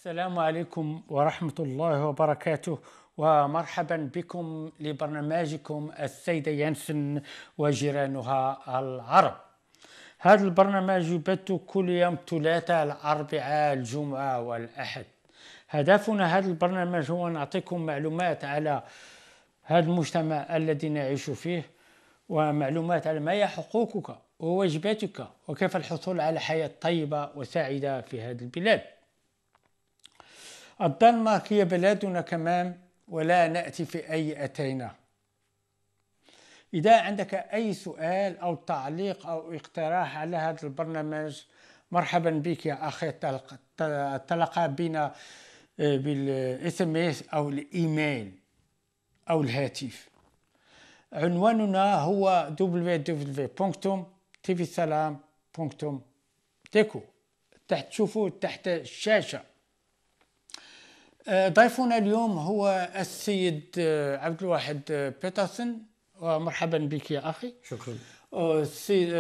السلام عليكم ورحمة الله وبركاته، ومرحبا بكم لبرنامجكم السيدة يانسن وجيرانها العرب. هذا البرنامج يبث كل يوم ثلاثاء، الأربعاء، الجمعة والأحد. هدفنا هذا البرنامج هو نعطيكم معلومات على هذا المجتمع الذي نعيش فيه، ومعلومات على ما هي حقوقك وواجباتك، وكيف الحصول على حياة طيبة وسعيدة في هذه البلاد. الدنمارك هي بلادنا كمان، ولا نأتي في أي أتينا. إذا عندك أي سؤال أو تعليق أو اقتراح على هذا البرنامج، مرحبا بك يا أخي. تلقى بنا بالSMS أو الإيميل أو الهاتف. عنواننا هو www.tvsalam.deco. تشوفوا تحت الشاشة. ضيفنا اليوم هو السيد عبد الواحد بيترسون، ومرحبا بك يا أخي. شكرا. السيد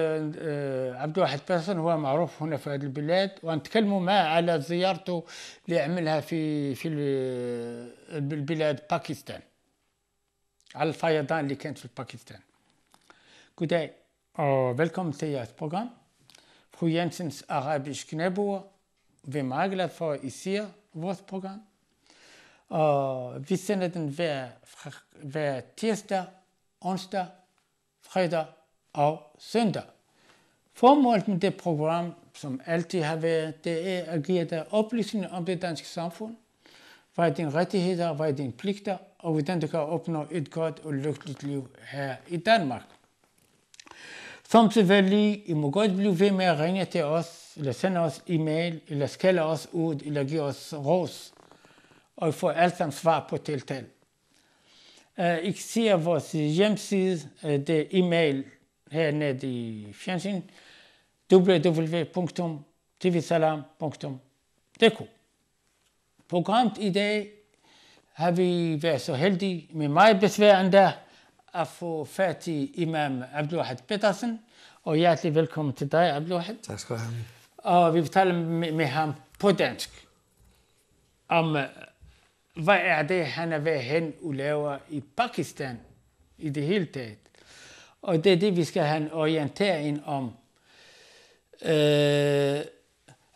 عبد الواحد بيترسون هو معروف هنا في هذه البلاد، ونتكلموا معه على زيارته اللي عملها في البلاد باكستان، على الفيضان اللي كانت في باكستان. Good day og velkommen til jeres program. Fru Jensens arabisk naboer, vi er meget glade for, at I ser vores program. Og vi sender den hver tirsdag, onsdag, fredag og søndag. Formålet med det program, som altid har været, det er at give dig oplysninger om det danske samfund, hvad er dine rettigheder, hvad er dine pligter, og hvordan du kan opnå et godt og lykkeligt liv her i Danmark. Som selvfølgelig, I må godt blive ved med at ringe til os, eller sende os e-mail, eller skælde os ud, eller give os ros, og I får alt sammen svar på tiltale. I ser vores hjemmeside, det er e-mail hernede i fjernsyn, www.tvsalam.deco. Programmet i dag har vi været så heldige med meget besvær endda at få fat i imam Abdul Wahid Petersen, og hjertelig velkommen til dig, Abdul Wahid. Tak skal du have. Og vi vil tale med ham på dansk om, hvad er det, han er ved hen og laver i Pakistan i det hele taget. Og det er det, vi skal have en orientering om.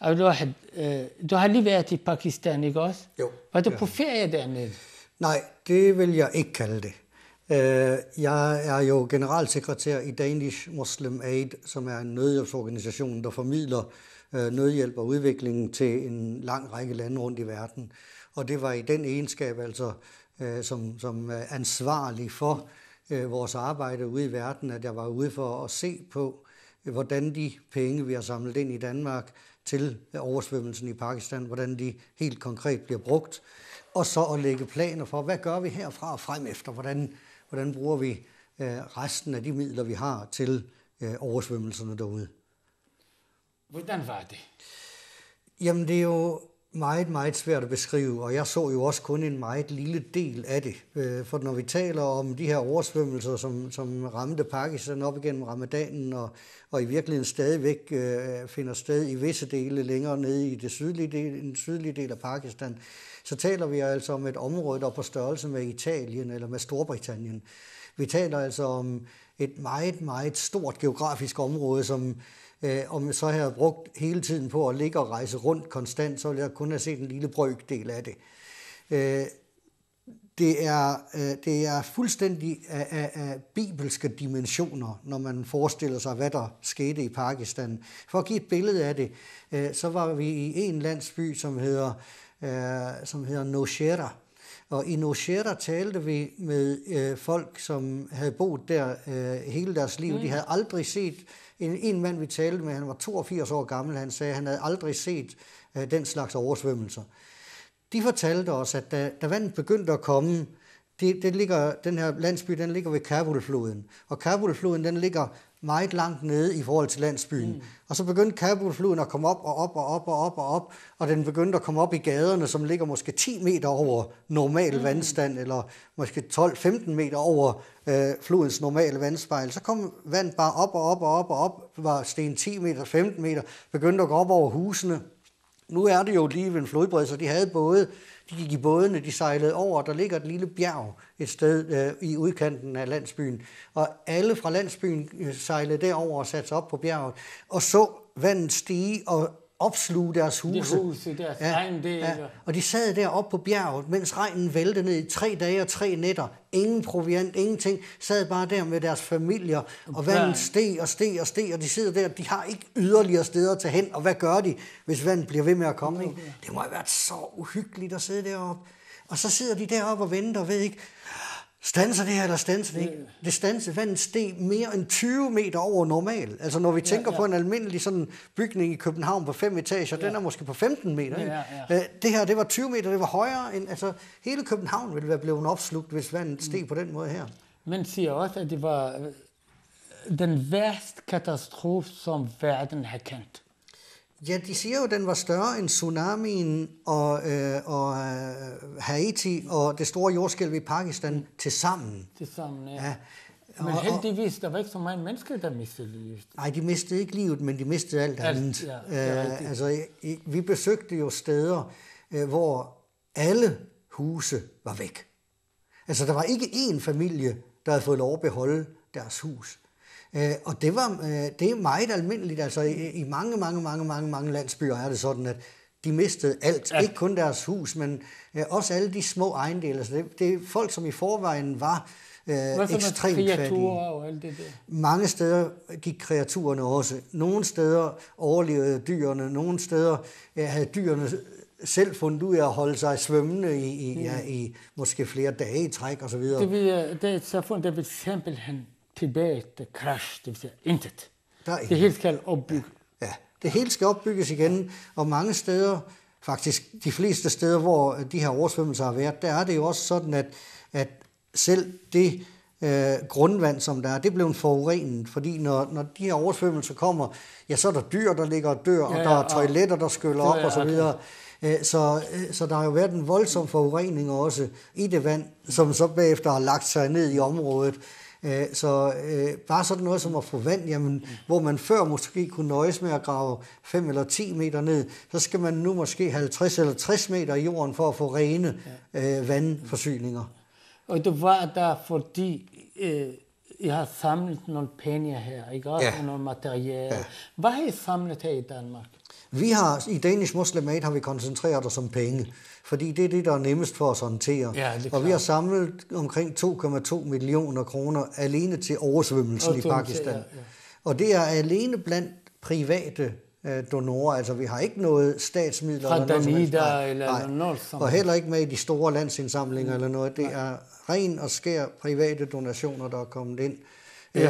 Abdul Wahid, du har lige været i Pakistan, ikke også? Jo. Var du på ferie dernede? Nej, det vil jeg ikke kalde det. Jeg er jo generalsekretær i Danish Muslim Aid, som er en nødhjælpsorganisation, der formidler nødhjælp og udvikling til en lang række lande rundt i verden. Og det var i den egenskab, altså som ansvarlig for vores arbejde ude i verden, at jeg var ude for at se på, hvordan de penge, vi har samlet ind i Danmark til oversvømmelsen i Pakistan, hvordan de helt konkret bliver brugt, og så at lægge planer for, hvad gør vi herfra og frem efter, hvordan bruger vi resten af de midler, vi har til oversvømmelserne derude. Hvordan var det? Jamen, det er jo meget, meget svært at beskrive, og jeg så jo også kun en meget lille del af det. For når vi taler om de her oversvømmelser, som ramte Pakistan op igennem ramadanen, og i virkeligheden stadigvæk finder sted i visse dele længere nede i den sydlige del af Pakistan, så taler vi altså om et område, der er på størrelse med Italien eller med Storbritannien. Vi taler altså om et meget, meget stort geografisk område, som om jeg så havde brugt hele tiden på at ligge og rejse rundt konstant, så ville jeg kun have set en lille brøkdel af det. Det er fuldstændig af bibelske dimensioner, når man forestiller sig, hvad der skete i Pakistan. For at give et billede af det, så var vi i en landsby, som hedder Nowshera. Og i Nowshera talte vi med folk, som havde boet der hele deres liv. De havde aldrig set. En mand, vi talte med, han var 82 år gammel, han sagde, at han havde aldrig set den slags oversvømmelser. De fortalte os, at da vandet begyndte at komme, den her landsby, den ligger ved Kabulfloden. Og Kabulfloden, den ligger meget langt nede i forhold til landsbyen. Og så begyndte Kabulfloden at komme op og op og op og op og op, og den begyndte at komme op i gaderne, som ligger måske 10 meter over normal vandstand, eller måske 12-15 meter over flodens normale vandspejl. Så kom vand bare op og op og op og op, var sten 10 meter, 15 meter, begyndte at gå op over husene. Nu er det jo lige ved en flodbred, så de havde både, de gik i bådene, de sejlede over, der ligger et lille bjerg et sted i udkanten af landsbyen, og alle fra landsbyen sejlede derover og satte sig op på bjerget, og så vandet stige og opsluge deres huse. Deres egen del. Ja. Og de sad deroppe på bjerget, mens regnen væltede ned i 3 dage og 3 nætter. Ingen proviant, ingenting. Sad bare der med deres familier, og vandet steg og steg og steg, og de sidder der. De har ikke yderligere steder at tage hen, og hvad gør de, hvis vandet bliver ved med at komme? Ikke? Det må have været så uhyggeligt at sidde deroppe. Og så sidder de deroppe og venter og ved ikke, standser det her, eller standser det ikke? Det standsede, vandet steg mere end 20 meter over normal. Altså når vi tænker på en almindelig sådan bygning i København på 5 etager, den er måske på 15 meter. Ikke? Det her, det var 20 meter, det var højere end, altså hele København ville være blevet opslugt, hvis vandet steg på den måde her. Man siger også, at det var den værste katastrofe, som verden har kendt. Ja, de siger jo, at den var større end tsunamien og Haiti og det store jordskælv i Pakistan til sammen. Ja. Men heldigvis, der var ikke så mange mennesker, der mistede livet. Nej, de mistede ikke livet, men de mistede alt andet. Altså, vi besøgte jo steder, hvor alle huse var væk. Altså, der var ikke én familie, der havde fået lov at beholde deres hus. Og det er meget almindeligt, altså i mange landsbyer er det sådan, at de mistede alt. Ikke kun deres hus, men også alle de små ejendele. Altså det er folk, som i forvejen var ekstremt fattige. Og alt det der? Mange steder gik kreaturerne også. Nogle steder overlevede dyrene, nogle steder havde dyrene selv fundet ud af at holde sig svømmende i måske flere dage i træk og så videre. Det er et samfund, der vil simpelthen tilbage til crash, det vil sige intet. Det hele skal opbygges. Ja, det hele skal opbygges igen, og mange steder, faktisk de fleste steder, hvor de her oversvømmelser har været, der er det jo også sådan, at selv det grundvand, som der er, det blev forurenet, fordi når de her oversvømmelser kommer, ja, så er der dyr, der ligger og dør, og der er toiletter, der skyller op og så videre. Så der har jo været en voldsom forurening også i det vand, som så bagefter har lagt sig ned i området. Så bare sådan noget som at få vand, jamen, hvor man før måske kunne nøjes med at grave 5 eller 10 meter ned, så skal man nu måske 50 eller 60 meter i jorden for at få rene vandforsyninger. Og det var der, fordi I har samlet nogle penge her, ikke også? Ja. Nogle materiale. Ja. Hvad har I samlet her i Danmark? Vi har, i Danish Muslim Aid har vi koncentreret os om penge, fordi det er det, der er nemmest for os at håndtere. Ja, og vi har samlet omkring 2,2 millioner kroner alene til oversvømmelsen i Pakistan. Ja. Og det er alene blandt private donorer, altså vi har ikke noget statsmidler. Fra Danida eller noget som. Og heller ikke med i de store landsindsamlinger eller noget. Det er ren og skær private donationer, der er kommet ind.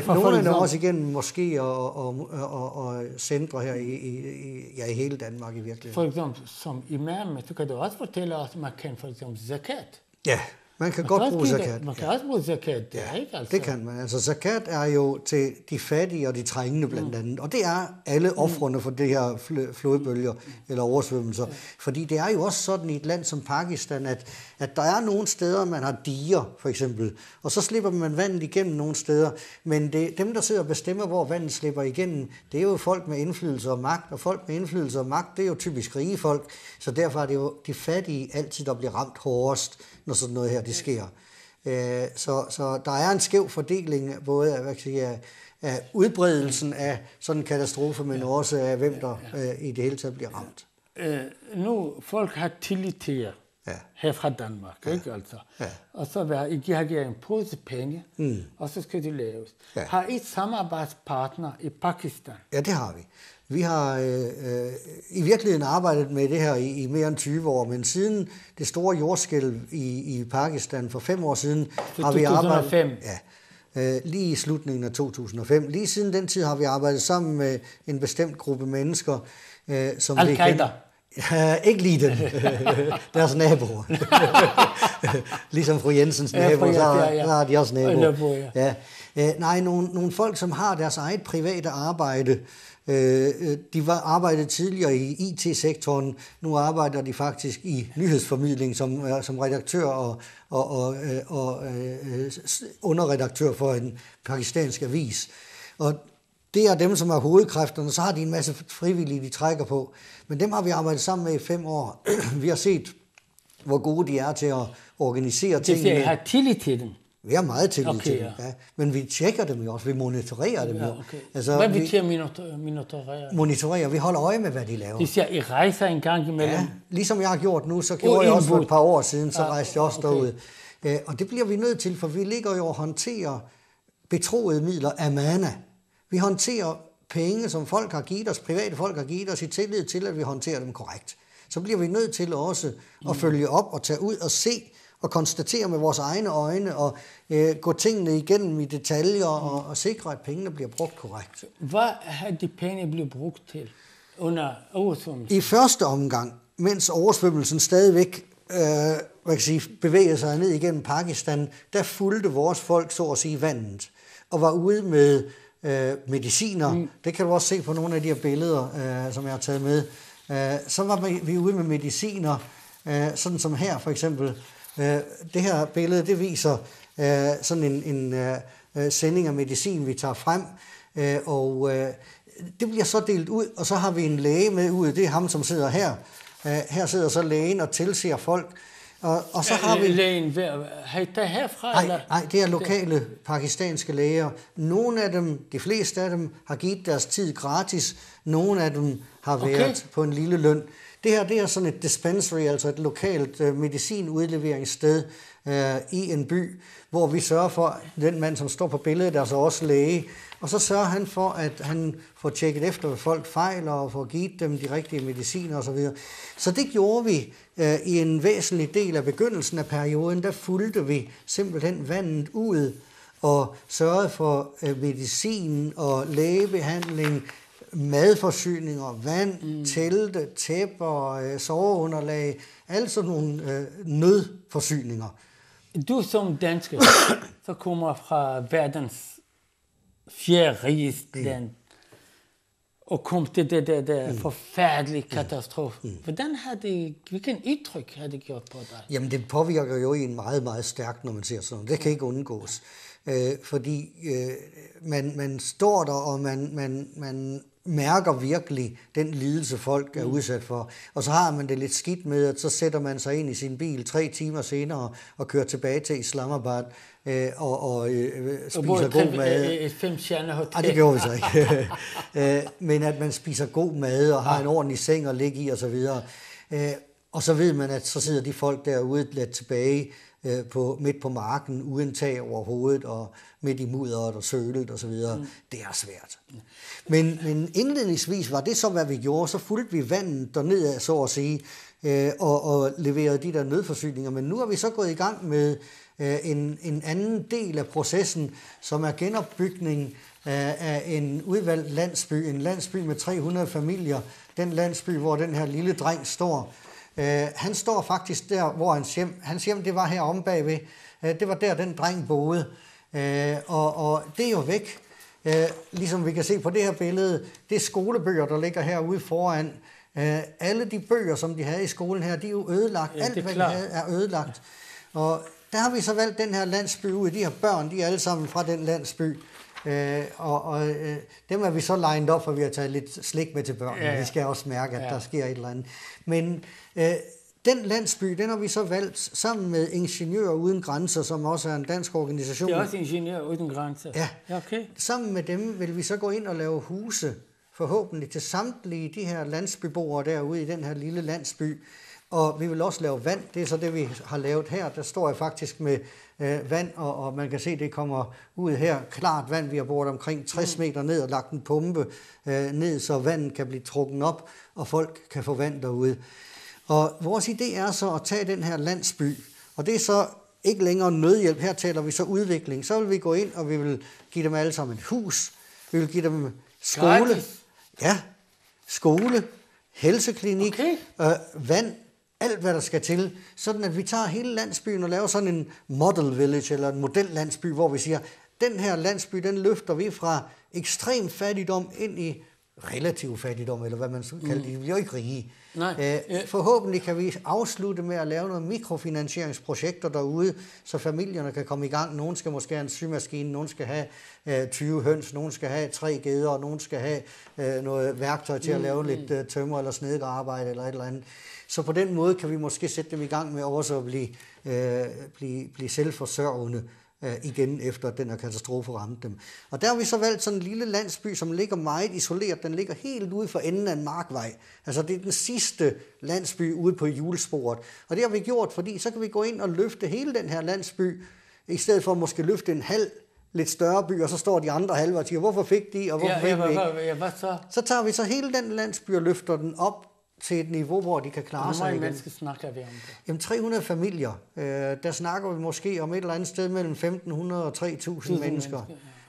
Nogle er også igennem moskéer og centre her i hele Danmark i virkeligheden. For eksempel som imam, så kan du også fortælle os, at man kan for eksempel zakat. Ja, man kan godt bruge zakat. Man kan også bruge zakat, ikke? Altså. Det kan man. Altså zakat er jo til de fattige og de trængende blandt andet. Og det er alle ofrene for det her flodbølger eller oversvømmelser. Fordi det er jo også sådan i et land som Pakistan, at der er nogle steder, man har diger for eksempel. Og så slipper man vandet igennem nogle steder. Men dem, der sidder og bestemmer, hvor vandet slipper igennem, det er jo folk med indflydelse og magt. Og folk med indflydelse og magt, det er jo typisk rige folk. Så derfor er det jo de fattige altid, der bliver ramt hårdest, når sådan noget her det sker. Så der er en skæv fordeling både af udbredelsen af sådan en katastrofe, men også af hvem der i det hele taget bliver ramt. Nu folk har tillid til jer her fra Danmark, ikke altså? Ja. Og så har givet en pose penge, og så skal det laves. Ja. Har I et samarbejdspartner i Pakistan? Ja, det har vi. Vi har i virkeligheden arbejdet med det her i mere end 20 år, men siden det store jordskælv i Pakistan for 5 år siden har vi arbejdet... Ja, lige i slutningen af 2005. Lige siden den tid har vi arbejdet sammen med en bestemt gruppe mennesker, som Al-Qaida. Ikke lige den. Deres naboer. Ligesom fru Jensens naboer, så har de også naboer. Nej, nogle folk, som har deres eget private arbejde. De arbejdede tidligere i IT-sektoren. Nu arbejder de faktisk i nyhedsformidling som redaktør og underredaktør for en pakistansk avis. Og det er dem, som er hovedkræfterne. Så har de en masse frivillige, de trækker på. Men dem har vi arbejdet sammen med i 5 år. Vi har set, hvor gode de er til at organisere tingene. Det har tillid til dem. Vi har meget tillid til dem, ja. Men vi tjekker dem jo også, vi monitorerer dem jo. Okay. Altså, hvad betyder monitorere? Monitorerer, vi holder øje med, hvad de laver. Det siger, I rejser en gang imellem? Ja, ligesom jeg har gjort nu, så gjorde jeg også for et par år siden, så rejste jeg også derud. Og det bliver vi nødt til, for vi ligger jo og håndterer betroede midler af mana. Vi håndterer penge, som folk har givet os, private folk har givet os, i tillid til, at vi håndterer dem korrekt. Så bliver vi nødt til også at følge op og tage ud og se og konstatere med vores egne øjne og gå tingene igennem i detaljer og sikre, at pengene bliver brugt korrekt. Hvad har de penge blevet brugt til under oversvømmelsen? I første omgang, mens oversvømmelsen stadigvæk bevægede sig ned igennem Pakistan, der fulgte vores folk så at sige vandet og var ude med mediciner. Det kan du også se på nogle af de her billeder, som jeg har taget med. Så var vi ude med mediciner, sådan som her for eksempel. Det her billede, det viser sådan en sending af medicin, vi tager frem, og det bliver så delt ud, og så har vi en læge med ud. Det er ham, som sidder her. Her sidder så lægen og tilser folk. Og så har vi lægen herfra? Nej, det er lokale pakistanske læger. Nogle af dem, de fleste af dem, har givet deres tid gratis. Nogle af dem har været på en lille løn. Det her, det er sådan et dispensary, altså et lokalt medicinudleveringssted i en by, hvor vi sørger for, at den mand, som står på billedet, der er så også læge, og så sørger han for, at han får tjekket efter, hvad folk fejler, og får givet dem de rigtige mediciner osv. Så det gjorde vi i en væsentlig del af begyndelsen af perioden. Der fulgte vi simpelthen vandet ud og sørgede for medicin og lægebehandling, madforsyninger, vand, telte, tæpper, soveunderlag, alle sådan nogle nødforsyninger. Du som dansker, så kommer fra verdens fjerde rigeste land, og kom til det der forfærdelige katastrofe. Hvilken indtryk har det gjort på dig? Jamen det påvirker jo en meget, meget stærkt, når man ser sådan noget. Det kan ikke undgås. Fordi man står der, og man mærker virkelig den lidelse, folk er udsat for. Og så har man det lidt skidt med, at så sætter man sig ind i sin bil 3 timer senere og kører tilbage til Islamabad og spiser god mad. Et 5-stjerne hotel. Nej, det gjorde vi så ikke. Men at man spiser god mad og har en ordentlig seng at ligge i osv. Og så ved man, at så sidder de folk derude lidt tilbage midt på marken, uden tag over hovedet, og midt i mudderet og sølet og så videre. Det er svært. Men indledningsvis var det så, hvad vi gjorde. Så fulgte vi vandet derned, så at sige, og leverede de der nødforsyninger. Men nu er vi så gået i gang med en anden del af processen, som er genopbygning af en udvalgt landsby. En landsby med 300 familier. Den landsby, hvor den her lille dreng står. Han står faktisk der, hvor hans hjem det var her omme bagved. Det var der, den dreng boede. Og det er jo væk. Ligesom vi kan se på det her billede, det er skolebøger, der ligger herude foran. Alle de bøger, som de havde i skolen her, de er jo ødelagt. Alt, hvad de havde, er ødelagt. Og der har vi så valgt den her landsby ud. De her børn, de er alle sammen fra den landsby. Dem er vi så lined op, for vi har taget lidt slik med til børnene. Ja. Vi skal også mærke, at der sker et eller andet. Men den landsby, den har vi så valgt sammen med Ingeniører Uden Grænser, som også er en dansk organisation. Det er også Ingeniører Uden Grænser? Ja. Okay. Sammen med dem vil vi så gå ind og lave huse, forhåbentlig til samtlige de her landsbyboere derude i den her lille landsby. Og vi vil også lave vand. Det er så det, vi har lavet her. Der står jeg faktisk med vand, og man kan se, at det kommer ud her. Klart vand. Vi har boret omkring 60 meter ned og lagt en pumpe ned, så vandet kan blive trukket op, og folk kan få vand derude. Og vores idé er så at tage den her landsby, og det er så ikke længere nødhjælp. Her taler vi så udvikling. Så vil vi gå ind, og vi vil give dem alle sammen et hus. Vi vil give dem skole. Gratis. Ja, skole, helseklinik, vand, alt hvad der skal til, sådan at vi tager hele landsbyen og laver sådan en model village, eller en modellandsby, hvor vi siger, den her landsby, den løfter vi fra ekstrem fattigdom ind i relativ fattigdom, eller hvad man skal kalde det. De bliver jo ikke rige. Nej. Forhåbentlig kan vi afslutte med at lave nogle mikrofinansieringsprojekter derude, så familierne kan komme i gang. Nogen skal måske have en symaskine, nogen skal have 20 høns, nogen skal have 3 geder, nogen skal have noget værktøj til at lave lidt tømmer eller snedkerarbejde eller et eller andet. Så på den måde kan vi måske sætte dem i gang med også at blive selvforsørgende igen efter den her katastrofe ramte dem. Og der har vi så valgt sådan en lille landsby, som ligger meget isoleret. Den ligger helt ude for enden af en markvej. Altså det er den sidste landsby ude på hjulsporet. Og det har vi gjort, fordi så kan vi gå ind og løfte hele den her landsby, i stedet for at måske løfte en halv lidt større by, og så står de andre halve og siger, hvorfor fik de, og hvorfor fik vi ikke? Hvad så? Så tager vi så hele den landsby og løfter den op til et niveau, hvor de kan klare sig igen. Hvor mange mennesker snakker vi om det? Jamen 300 familier. Der snakker vi måske om et eller andet sted mellem 1.500 og 3.000 mennesker.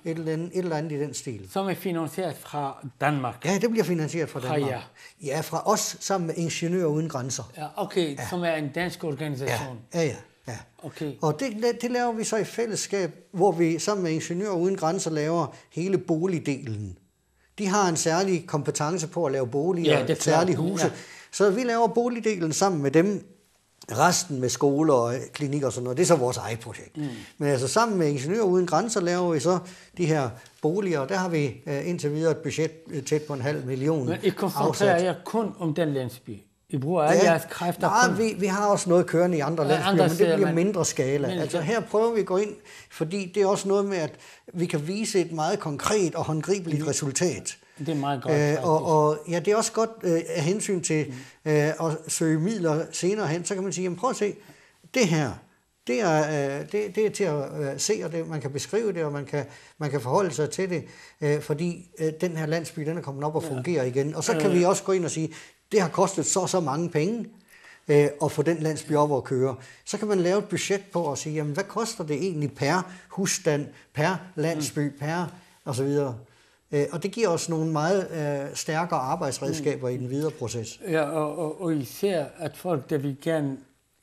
Ja. Et eller andet i den stil. Som er finansieret fra Danmark? Ja, det bliver finansieret fra Danmark. Ja. Ja, fra os sammen med Ingeniører Uden Grænser. Ja, okay, ja. Som er en dansk organisation. Ja. Okay. Og det laver vi så i fællesskab, hvor vi sammen med Ingeniører Uden Grænser laver hele boligdelen. De har en særlig kompetence på at lave boliger, ja, særlige huse. Ja. Så vi laver boligdelen sammen med dem, resten med skoler og klinikker og sådan noget. Det er så vores eget projekt. Men altså sammen med Ingeniører Uden Grænser laver vi så de her boliger, og der har vi indtil videre et budget tæt på 500.000 Men I koncentrerer jer kun om den landsby? I bruger alle jeres kræfter? Nej, vi har også noget kørende i andre landsbyer, men det bliver mindre skala. Altså her prøver vi at gå ind, fordi det er også noget med, at vi kan vise et meget konkret og håndgribeligt resultat. Det er meget godt. Og ja, det er også godt af hensyn til at søge midler senere hen, så kan man sige, jamen prøv at se, det her, det er til at se, og det, man kan beskrive det, og man kan forholde sig til det, fordi den her landsby, den er kommet op og fungerer igen. Og så kan vi også gå ind og sige, det har kostet så mange penge at få den landsby op og køre. Så kan man lave et budget på og sige, jamen hvad koster det egentlig per husstand, per landsby, per og så videre. Og det giver os nogle meget stærkere arbejdsredskaber i den videre proces. Ja, og især at folk, der vil gerne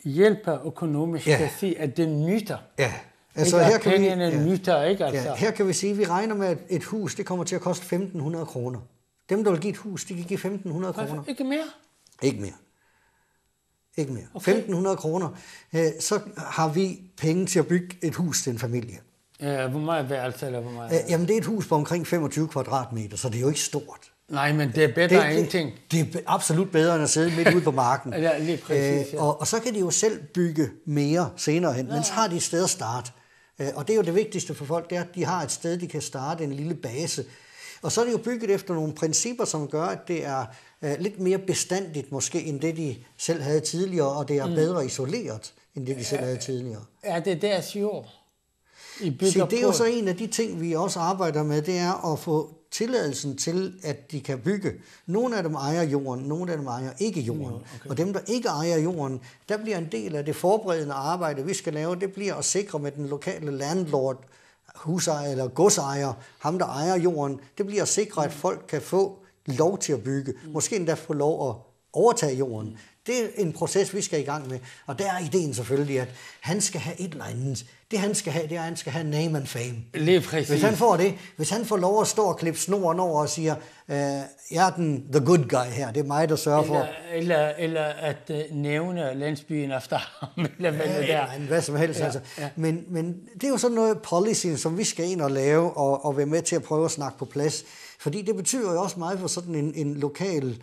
hjælpe økonomisk, kan sige, at det nytter. Ja. Altså, her kan nytter, ikke? Altså. Ja, her kan vi sige, at vi regner med, at et hus det kommer til at koste 1.500 kroner. Dem, der vil give et hus, de kan give 1.500 kroner. Ikke mere? Ikke mere. Okay. 1.500 kroner. Så har vi penge til at bygge et hus til en familie. Ja, hvor meget værelse eller hvor meget? Jamen, det er et hus på omkring 25 kvadratmeter, så det er jo ikke stort. Nej, men det er bedre end ingenting. Det er absolut bedre end at sidde midt ude på marken. Ja, lige præcis. Ja. Og så kan de jo selv bygge mere senere hen, men så har de et sted at starte. Og det er jo det vigtigste for folk, det er, at de har et sted, de kan starte en lille base. Og så er det jo bygget efter nogle principper, som gør, at det er lidt mere bestandigt måske, end det de selv havde tidligere, og det er bedre isoleret, end det de selv havde tidligere. Ja, det er deres jord. Så det er jo så en af de ting, vi også arbejder med, det er at få tilladelsen til, at de kan bygge. Nogle af dem ejer jorden, nogle af dem ejer ikke jorden. Okay. Og dem, der ikke ejer jorden, der bliver en del af det forberedende arbejde, vi skal lave, det bliver at sikre med den lokale landlord, husejer eller godsejer, ham der ejer jorden, det bliver at sikre, at folk kan få lov til at bygge. Måske endda få lov at overtage jorden. Det er en proces, vi skal i gang med. Og der er ideen selvfølgelig, at han skal have et eller andet. Det han skal have, det er, at han skal have name and fame. Lige præcis. Hvis han får det, hvis han får lov at stå og klippe snoren over og siger, jeg er the good guy her, det er mig, der sørger for. Eller at nævne landsbyen efter ham, eller hvad som helst. Ja, altså. Ja. Men det er jo sådan noget policy, som vi skal ind og lave, og være med til at prøve at snakke på plads. Fordi det betyder jo også meget for sådan en lokal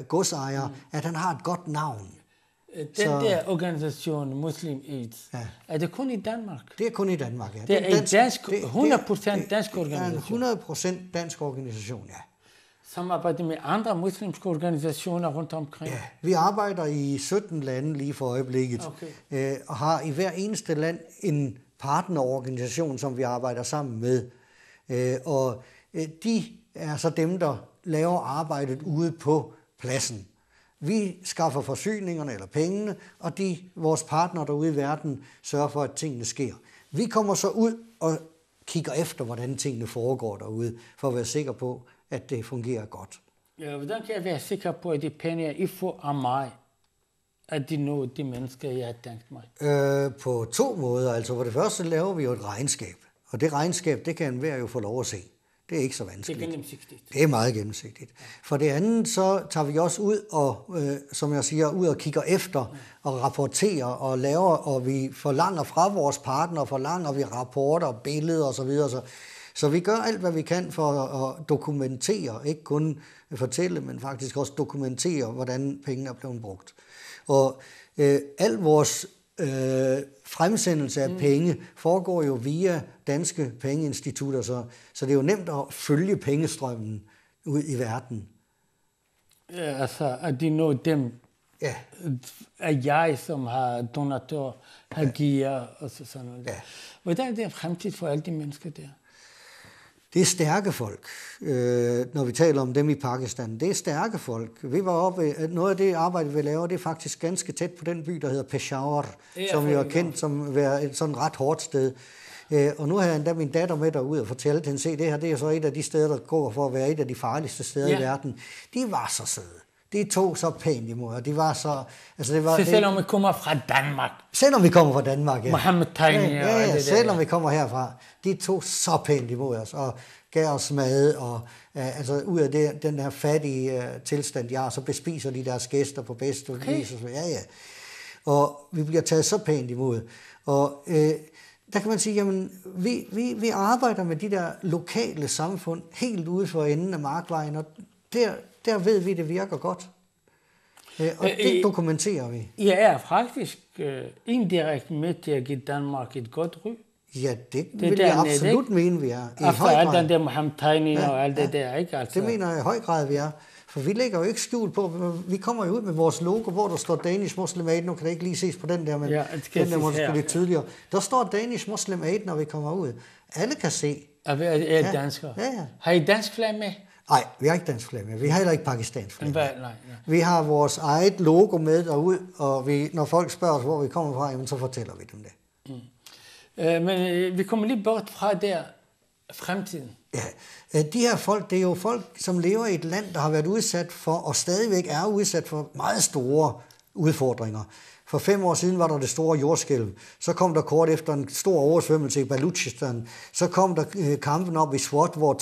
godsejer, at han har et godt navn. Der organisation Muslim AIDS, er det kun i Danmark? Det er kun i Danmark, ja. Det er en dansk, 100% dansk organisation? Det er en 100% dansk organisation, ja. Samarbejder med andre muslimske organisationer rundt omkring? Ja, vi arbejder i 17 lande lige for øjeblikket, og har i hver eneste land en partnerorganisation, som vi arbejder sammen med. Og de er så dem, der laver arbejdet ude på pladsen. Vi skaffer forsyningerne eller pengene, og vores partnere derude i verden sørger for, at tingene sker. Vi kommer så ud og kigger efter, hvordan tingene foregår derude, for at være sikker på, at det fungerer godt. Ja, hvordan kan jeg være sikker på, at de penge, I får af mig, at de når de mennesker, jeg har tænkt mig? På 2 måder. Altså for det første laver vi jo et regnskab, og det regnskab, det kan enhver jo få lov at se. Det er ikke så vanskeligt. Det er gennemsigtigt. Det er meget gennemsigtigt. For det andet, så tager vi også ud og, som jeg siger, ud og kigger efter og rapporterer og laver, og vi forlanger fra vores partner, forlanger vi rapporter, billeder osv. Så vi gør alt, hvad vi kan for at dokumentere, ikke kun fortælle, men faktisk også dokumentere, hvordan pengene er blevet brugt. Og al vores fremsendelse af penge foregår jo via danske pengeinstitutter, så det er jo nemt at følge pengestrømmen ud i verden. Ja, altså, at de når dem, Ja. er jeg, som har donatør, har giver, og sådan noget. Ja. Hvordan er det fremtid for alle de mennesker der? Det er stærke folk, når vi taler om dem i Pakistan. Det er stærke folk. Vi var oppe, noget af det arbejde, vi laver, det er faktisk ganske tæt på den by, der hedder Peshawar, som jo er kendt som et sådan ret hårdt sted. Og nu har jeg endda min datter med derude og fortalt hende, se det her, det er så et af de steder, der går for at være et af de farligste steder i verden. De var så søde. De tog så pænt imod, og de var så... Altså det var, så selvom vi kommer fra Danmark? Selvom vi kommer fra Danmark, ja. Mohammed Tiny og alt det selvom vi kommer herfra. De tog så pænt imod os, og gav os mad, og altså ud af den her fattige tilstand, de har, så bespiser de deres gæster på bedste vis. Ja. Og vi bliver taget så pænt imod. Og der kan man sige, jamen, vi arbejder med de der lokale samfund helt ude for enden af markvejen, og der ved vi, det virker godt. Og det dokumenterer vi. I er faktisk indirekte med til at give Danmark et godt ry. Ja, det vil jeg absolut mene, vi er. Efter alt den der Mohammed Tiny og alt det der, ikke? Altså. Det mener jeg i høj grad, vi er. For vi lægger jo ikke skjul på, vi kommer jo ud med vores logo, hvor der står Danish Muslim Aid. Nu kan det ikke lige ses på den der, men den der måske lidt tydeligere. Der står Danish Muslim Aid, når vi kommer ud. Alle kan se. Er danskere? Ja. Har I dansk flag med? Nej, vi har ikke dansk flag med. Vi har heller ikke pakistansk flag med. Nej. Vi har vores eget logo med derud, og når folk spørger os, hvor vi kommer fra, jamen, så fortæller vi dem det. Men vi kommer lige bort fra der fremtiden. Ja, de her folk, det er jo folk, som lever i et land, der har været udsat for, og stadigvæk er udsat for meget store udfordringer. For 5 år siden var der det store jordskælv. Så kom der kort efter en stor oversvømmelse i Baluchistan. Så kom der kampen op i Swat, hvor